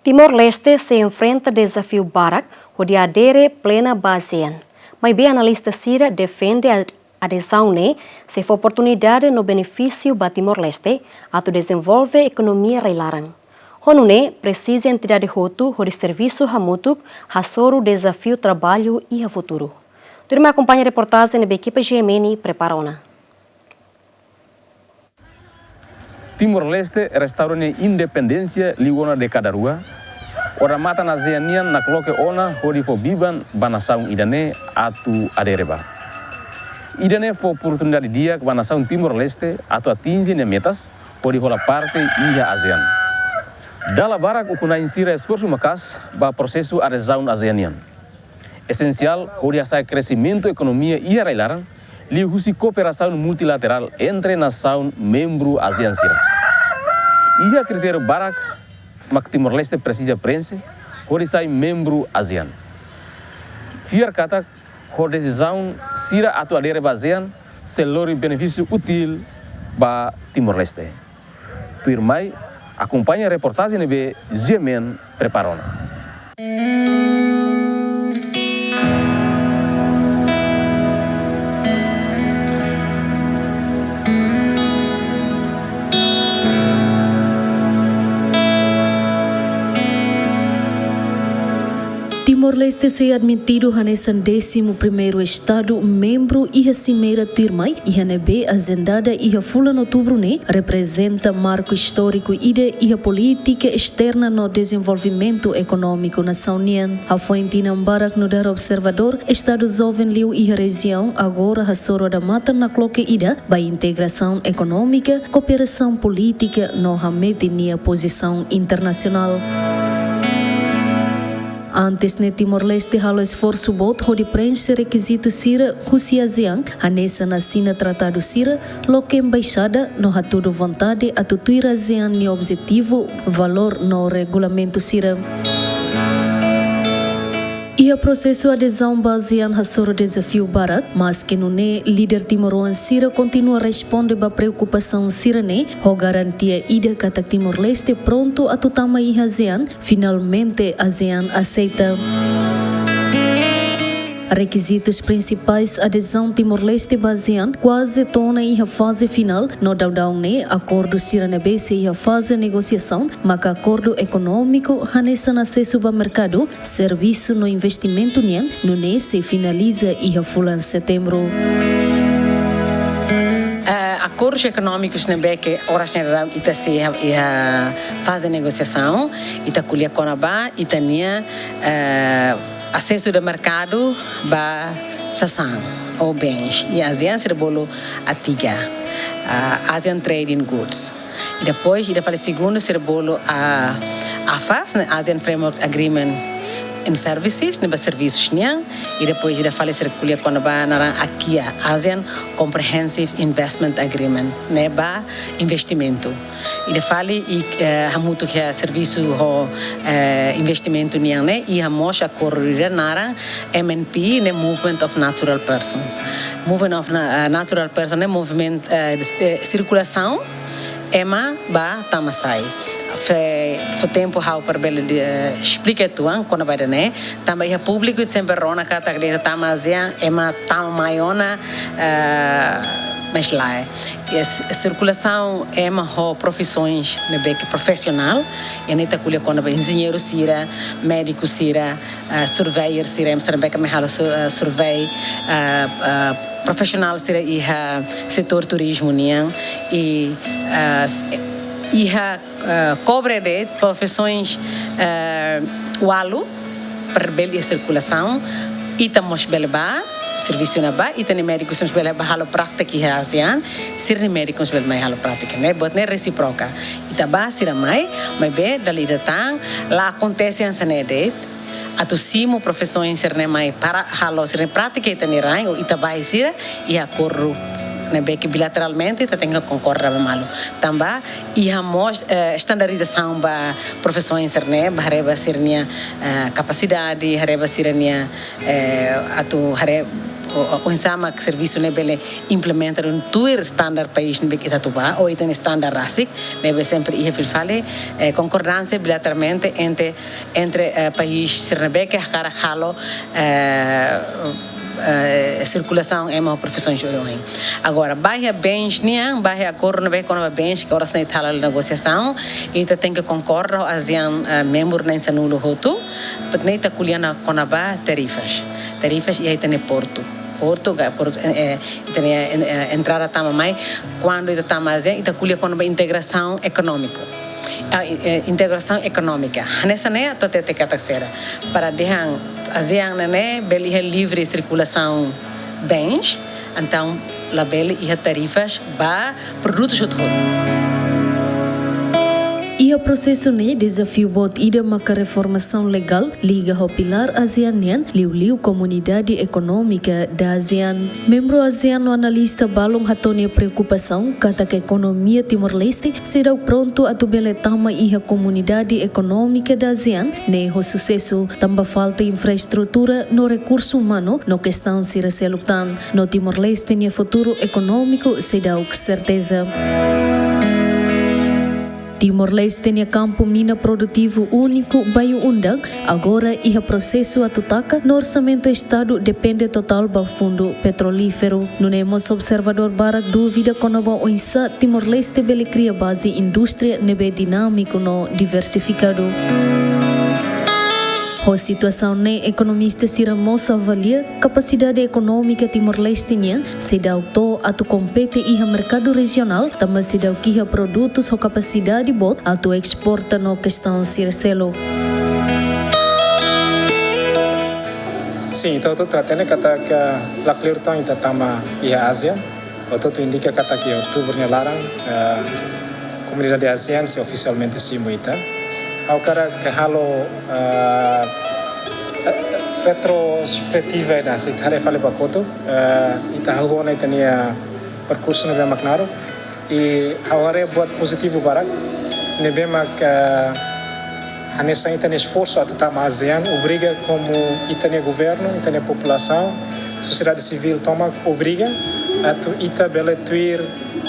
Timor-Leste se enfrenta desafio barak, onde adere plena ASEAN. Mas bem analista Cira defende a adesão se for oportunidade no benefício para Timor-Leste, a desenvolver economia reilaran. Honune precisa entidade roto, onde serviço hamutuk, hasoro desafio trabalho e a futuro. Turma acompanha a reportagem da equipe GMN prepara-ona. Timor-Leste restaura independência ligona de cada rua. Ora mata na zeanian na coloque ona hori fo biban banasaung idane atu adereba. Idane fo oportunidade dia que banasaung Timor-Leste atu atinge ne metas hori rola parte ia ASEAN. Dala barak ukuna insira esforço macas ba processo adesão ASEANian. Essencial hori asa crescimento economia ia railaran li husi cooperação multilateral entre nação membro ASEAN sira. Ia critério barak mak Timor-Leste precisa prensa, hori sai membro ASEAN. Fiar kata, hor decisão sira atu adere ba ASEAN, selori benefício útil ba Timor-Leste. Tuirmai, acompanha a reportagem nebe GMN preparona. Timor-Leste se admitido nesse 11º Estado membro e a Cimeira Tirmai e a NB agendada e a fula de outubro representa marco histórico e a política externa no desenvolvimento econômico na União. A fonte Nambarak no dar observador Estado jovem liu e a região agora a soro da mata na cloque ida ba integração econômica, cooperação política no a posição internacional. Antes ne Timor-Leste halo esforço bot de preenche requisito sira husi ASEAN, anessa na sina tratado sira, loque embaixada no hatudo vontade a tutuir ASEAN ni objetivo valor no regulamento sira. E o processo de adesão baseado no desafio barak, mas que não é líder timoruan Sira continua a responder à preocupação sirane, o garantia ida kata Timor-Leste pronto a tutama e ASEAN, finalmente ASEAN aceita. Requisitos principais adesão Timor-Leste basean quase torna e a fase final no daudão acordo siranebese e a fase negociação, mas acordo econômico hanessa na acesso ao mercado, serviço no investimento no se finaliza e a fulan setembro. Acordos econômicos na que horas general ita se a fase negociação ita colher conaba ita nia acesso do mercado ba sasan ou bens e ASEAN se bolo atiga ASEAN Trading Goods e depois ida fala segundo se bolo a AFAS ASEAN Framework Agreement in Services neba serviços niang e depois ida fala se colher quando ba nara aqui ASEAN Comprehensive Investment Agreement neba investimento ida fala e hamuto que serviço ho investimento niang ne e hamos a corrida nara MNP ne Movement of Natural Persons Natural Person ne movimento circulação ema ba tamasai foi tempo how para bela explica tuan quando vai né também é público sempre rona kata que tamazia é uma tamaiona mas lá e a circulação é uma profissões né bem profissional e neta colhe quando vai engenheiro sira médico sira surveyor sira mas bem que me halo survey profissional sira e setor turismo niang e cobre de profissões walo para bela circulação e tamos beleba serviço na ba e tem médicos nos beleba halo prática e ASEAN ser médicos beleba halo prática né bot né recíproca e taba sira mais be dali datang lá acontece essa nede atu simo profissões ser né mais para halo ser prática e tem rai o itabai sira e acordo né que bilateralmente tá tenha concorrer malo também e hamos estandarização ba profissões né hareba sernia capacidade hareba sernia atu hare o insama que serviço nebe implementa um tuir standard país nebe Itatuba ou iten standard RASIC nebe sempre ia fale concordância bilateralmente entre país sernebe que cara halo circulação é uma profissão jovem. Agora, bairro bens niang, bairro acordo no com bens que ora se tala negociação e tem que concordar ASEAN membro nem se nulo hoto, patnei ta kuliana konaba tarifas e aí tem Porto entrada tama mai quando ita tama ASEAN ita kulia konaba integração econômica. Nessa né até te terceira para deixar ASEAN né beli é livre circulação bens então lá beli e tarifas para produtos outros. E o processo ne desafio bot ida maka reformação legal liga ao pilar ASEANian liu comunidade econômica da ASEAN. Membro ASEAN no analista balong hatone preocupação kata que a economia Timor-Leste será pronto a tubeletama e a comunidade econômica da ASEAN ne o sucesso tamba falta infraestrutura no recurso humano no questão sira selutan no Timor-Leste ne futuro econômico será com certeza. Timor-Leste tem campo mina produtivo único baio undang, agora e o processo a tutaka no orçamento do Estado depende total do fundo petrolífero. No nemos observador barak dúvida konoba oinsa Timor-Leste bele cria base indústria nebe dinâmico no diversificado. A situação ne economista sira moça avalia capacidade econômica Timor-Leste nia se dá to atu compete e a mercado regional também se dá que a produtos ou capacidade bot atu exporta no questão sira selo. Sim, então tu até kata que la clear tão ainda tama e a Ásia, ou tu indica kata que outubro nia larang comunidade ASEAN se oficialmente se muita. Ao cara que halo retrospectiva na se tarefa le bakoto ita hago na itania percurso nebe maknaro e agora buat positivo barak nebe mak hanesa itania esforço atama ASEAN obriga como itania governo itania população sociedade civil toma obriga atu ita bele tuir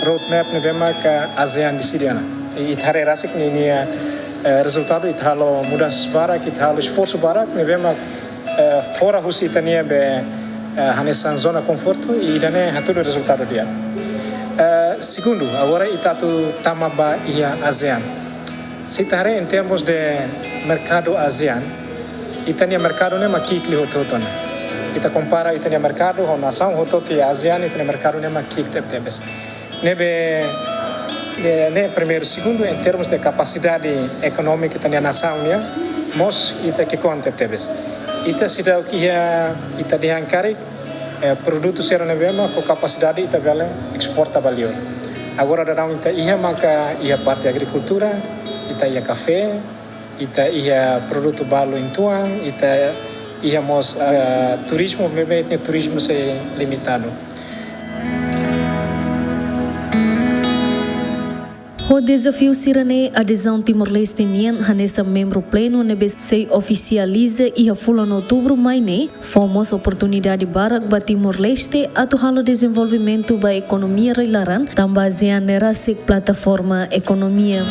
roadmap nebe mak ASEAN decidiana e itare rasik ni resultado italo mudas barak italo esforço barak nevema fora husi itania be hanesan zona conforto e idane haturo resultado dia segundo agora itatu tamaba ia ASEAN se tare em termos de mercado ASEAN itania mercado ne makikli hototona ita compara itania mercado ho nação hototi ASEAN itania mercado ne makik tebes nebe primeiro, segundo, em termos de capacidade econômica da nação, nós ita que conta tebes. Ita se dá o que ita de hankari produto ser na mesma com capacidade ita bela exporta valor. Agora darão ita ia maka ia parte agricultura, ita ia café, ita ia produto balo em tuang, ita ia mos turismo, bebê turismo se limitado. O desafio sirane adesão Timor-Leste nian hanesa membro pleno nebe se oficializa e a fula no outubro maine fomos oportunidade barak ba Timor-Leste atu halo desenvolvimento ba economia reilaran tamba ASEAN nerasik plataforma economia.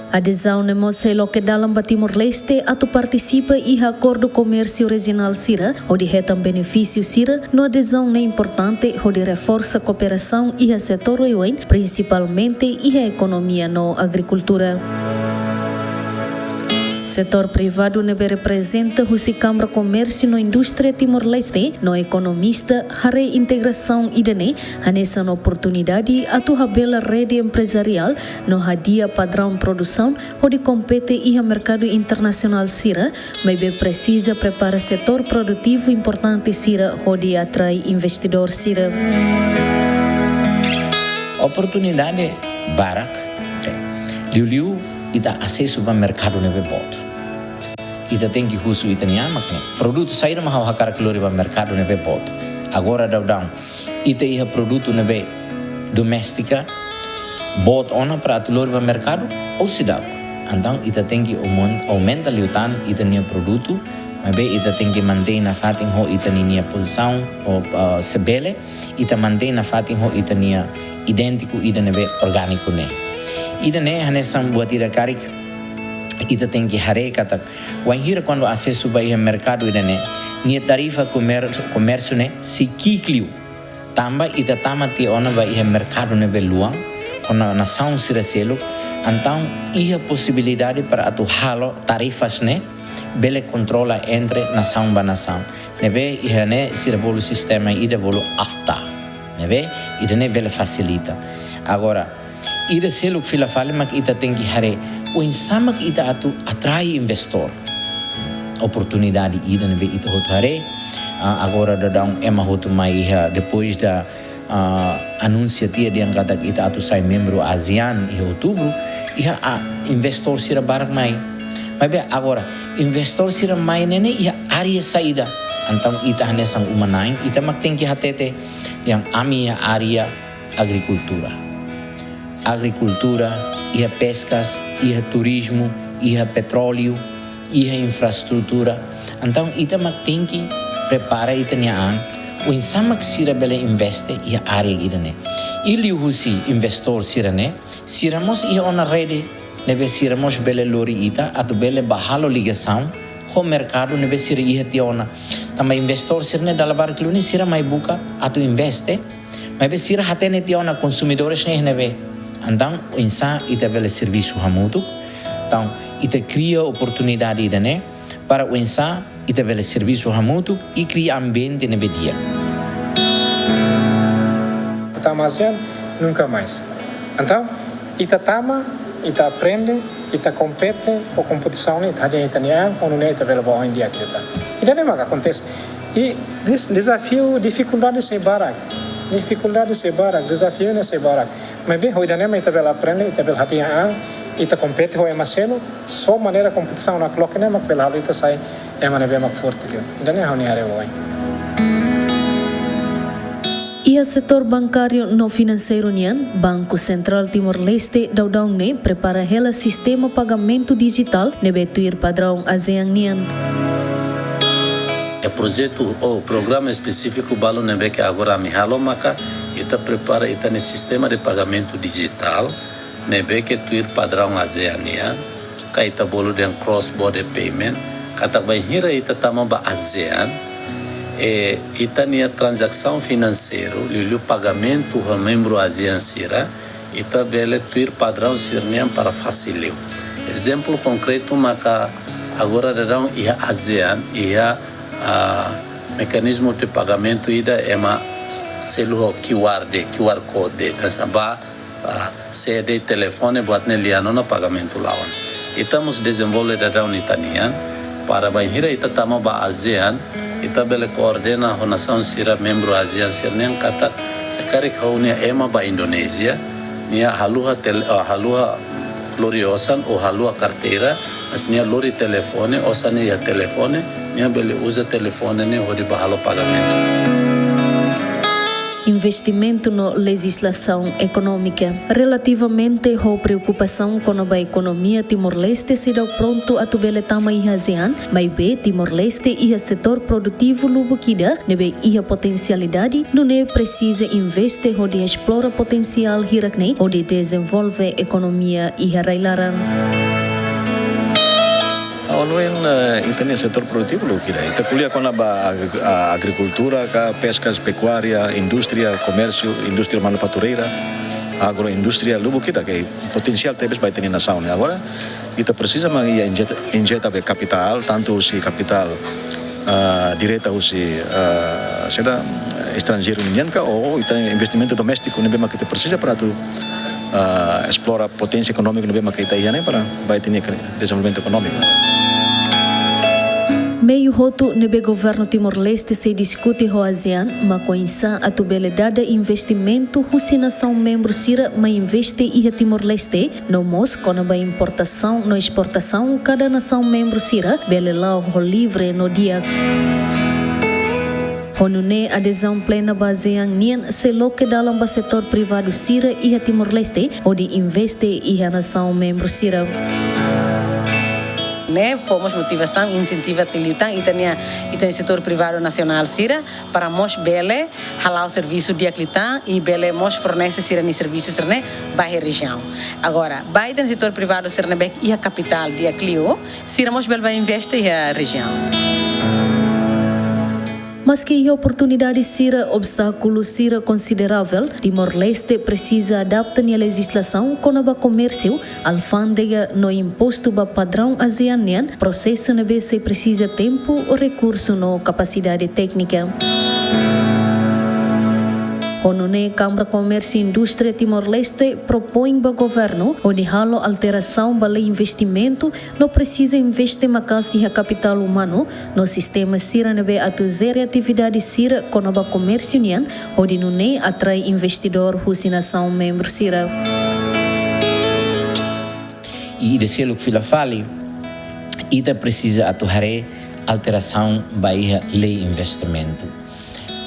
Adesão nemos lo que dalam ba Timor-Leste atu participa e acordo comércio regional sira onde retam benefício sira no adesão é importante onde reforça cooperação e a setor uiuen principalmente e a economia no agricultura. Setor privado nebe representa o Câmara Comércio no indústria Timor-Leste, no economista, a reintegração idane, hanessa na oportunidade atu habela rede empresarial no hadia padrão produção, onde compete e a mercado internacional sira, mas bem precisa preparar setor produtivo importante sira, onde atrai investidor sira. Oportunidade barak, liu ita acesso para mercado nebe bot. Ita tem que uso itania makne produto sair mahal hakar klori ba mercado nebe bot. Agora daudang ita ia produto nebe doméstica bot ona para tulori ba mercado ou sidau. Então ita tem que aumenta liutan ita nia produto Mas ita tem que manter na fatin ho ita niya posição o sebele, ita manter na fatin ho ita niya idêntico ita nebe orgânico ne. Ita ne hanesam buat ita karik ita tem que hare katak. Wanhira quando acesso vai ao mercado ita ne, nia tarifa comércio ne si kikliu. Tamba ita tamati ona vai ao mercado nebe luang, ona nação sira selo. Então, ia possibilidade para atu halo tarifas ne bele controla entre nação ba nação. Nebe ia ne sira bolo sistema ida bolo afta. Nebe ida ne bele facilita. Agora, ida selo que fila fale mak ita tem que hare o insamak ita atu atrai investor. Oportunidade ida nebe ita hotu hare. Agora dadang ema hotu mai depois da anúncio dia de angkata kita atu sai membro ASEAN em outubro ia a investor sira barak mai. Mas bem agora investor sira mai nene ia área saída. Então ita hanesang umanain ita mak tem que hatete yang ami área agricultura. Agricultura, ia pescas, ia turismo, ia petróleo, ia infraestrutura. Então ita mak tem que prepara ita niaan o insama que sira bele investe ia área idane. Ili husi investor sira ne, siramos ia ona rede nebe siramos bele lori ita atu bele bahalo ligação ho mercado nebe sira ia tiona. Tama investor sira ne dalabar kiluni sira mai buka atu investe, mas be sira hatene tiona consumidores ne nebe. Então o insa ita bele serviço hamutu. Então ita cria oportunidade idane para o insa ita bele serviço hamutu e cria ambiente nebe dia. ASEAN nunca mais. Então, ita tama, ita aprende, ita compete, a competição ita hanya ita niang, ou não ita vela bawa India kita. Ita nem mais acontece. E desafio, dificuldade se barak, desafio ne se barak. Mas bem, hoje nem mais ita vela aprende, ita vela hanya ita compete ho emaselo, só maneira competição na coloca nem mais vela halu ita sai emane bem mais forte que. Ita nem hanya are hoje. Ia setor bancário no financeiro nian, Banco Central Timor-Leste daudang ne prepara hela sistema pagamento digital nebe tuir padrão ASEAN nian. É projeto ou programa específico balo nebe que agora me halo maka ita prepara ita ne sistema de pagamento digital nebe que tuir padrão ASEAN nian, ka ita bolo den cross border payment, kata vai hira ita tama ba ASEAN ita nia transação financeira, o pagamento ao membro ASEAN sira, ita vele tuir padrão sirnian para facilitar. Exemplo concreto maka agora darão ia ASEAN ia mecanismo de pagamento ida ema selo QR code dan saba CD telefone buat neliano na pagamento lawan. Estamos desenvolvendo darão itanian para banhira ita tama ba ASEAN ita bele coordena a nação sira membro ASEAN sirnian kata sekari kaunia ema ba Indonesia nia haluha loriosan o haluha carteira mas nia lori telefone osane ya telefone nia bele usa telefone ne hori bahalo pagamento. Investimento na legislação econômica. Relativamente à preocupação com a economia Timor-Leste será pronto a tubele tama e ASEAN, mas be Timor-Leste e o setor produtivo lubukida nebe e a potencialidade não é precisa investir onde explora potencial hiraknei onde desenvolve economia e railaran. Ita ni setor produktif lu kira. Ita kuliah kona ba agricultura, ka pescas, pecuária, indústria, comércio, indústria manufatureira, agroindústria, lu kira que potencial tebes vai ter na nação. Agora, ita precisa mangia injeta capital, tanto si capital direta usi será estrangeiro indian ka ou ita investimento doméstico nebe ma kita precisa para tu explora potência econômica nebe ma kita iane para vai ter desenvolvimento econômico. Meio roto nebe governo Timor-Leste se discute ho ASEAN, ma coinsa a tubelidade investimento nação membro sira ma investe e Timor-Leste, no mos kona ba importação no exportação cada nação membro sira bele lao ho livre no dia. Honune adesão plena ba ASEAN nian se loke dalam ba setor privado sira e Timor-Leste onde investe e nação membro sira. Né, fomos motivação, incentiva tiliutang itania setor privado nacional sira para mos bele halau serviço dia clitang e bele mos fornece sira ni serviço sirne bairro região. Agora, vai no setor privado sirne bek ia capital dia clio, sira mos bele vai investir ia região. Mas que a oportunidade sira obstáculo sira considerável, Timor-Leste precisa adaptar a legislação com o comércio, alfândega no imposto ba padrão ASEAN, processo na se precisa tempo ou recurso no capacidade técnica. Onone Câmara Comércio e Indústria Timor-Leste propõe ao governo onde halo alteração para investimento não precisa investir macasi a capital humano no sistema sira nebe atuzere atividade sira com o comércio nian onde nune atrai investidor husinação membro sira. E de selo filafali ita precisa atuhare alteração para lei investimento.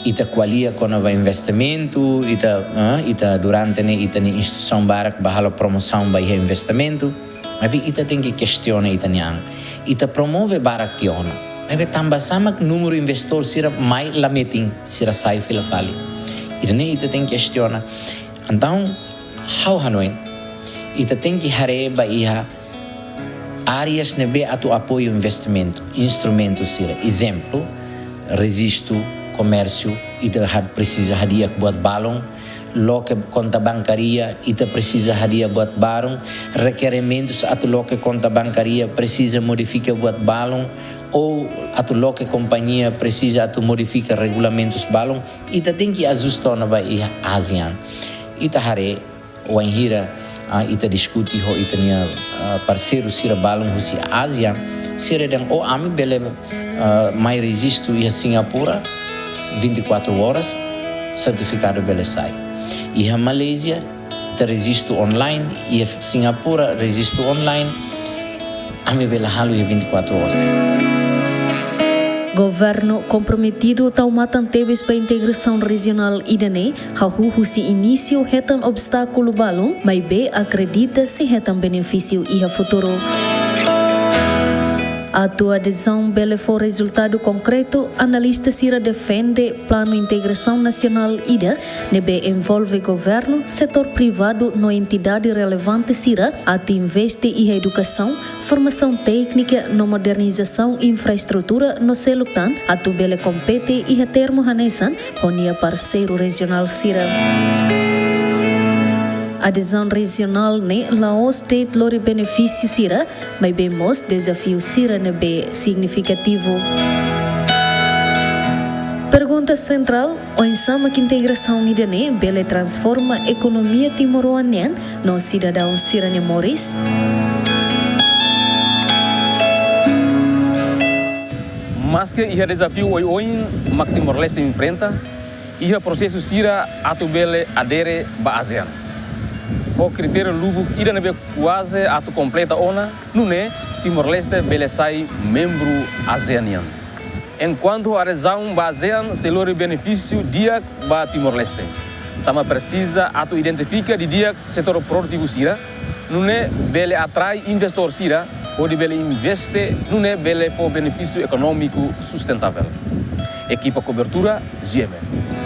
Ita qualia com o investimento, ita durante ne ita ni instituição barak bahala promoção para investimento, mas ita tem que questionar ita niang. Ita promove barak tiona. Mas também sama número investor sira mais la meeting sira sai fila fali. Ita tem que questionar. Então, how hanoin? Ita tem que hareba iha áreas nebe atu apoio investimento, instrumento sira. Exemplo, registro comércio, ita precisa hadia buat balong, loke conta bancaria, ita precisa hadia buat balong, requerimentos atu loke conta bancaria precisa modificar buat balong, ou atu loke companhia precisa atu modificar regulamentos balong, ita tem que ajustar na vai ASEAN. Ita hare wanhira ita diskuti ho ita nia parceiro sira balong husi ASEAN, sira dang o ami bele mai resisto ia Singapura 24 horas, certificado bele sai. E a Malásia, te registro online, e a Singapura, registro online, a me bele halu e 24 horas. Governo comprometido tau matan tebes para integração regional idane, hahu se início hetan obstáculo balong, mas be acredita se hetan benefício e a futuro. A tua adesão bele for resultado concreto, analista sira defende plano integração nacional IDA, nebe envolve governo, setor privado no entidade relevante sira, atu investe em educação, formação técnica no modernização infraestrutura no selutan, atu bele compete e termo hanesan, onia parceiro regional sira. Adesão regional ne Laos state lori benefício sira, mas bemos desafio sira nebe significativo. Pergunta central, o ensama que integração idane bele transforma a economia timoroanian no cidadão sira ne Moris? Mas que o desafio hoje mak Timor-Leste enfrenta, o processo sira atu bele adere ba ASEAN. O critério lubu ida nebe quase atu completa ona, nune Timor-Leste bele sai membro ASEANian. Enquanto a razão ba ASEAN se lori benefício dia ba Timor-Leste. Tama precisa atu identifica di dia setor produtivo sira, nune bele atrai investor sira, onde bele investe, nune bele for benefício econômico sustentável. Equipa cobertura, GMN.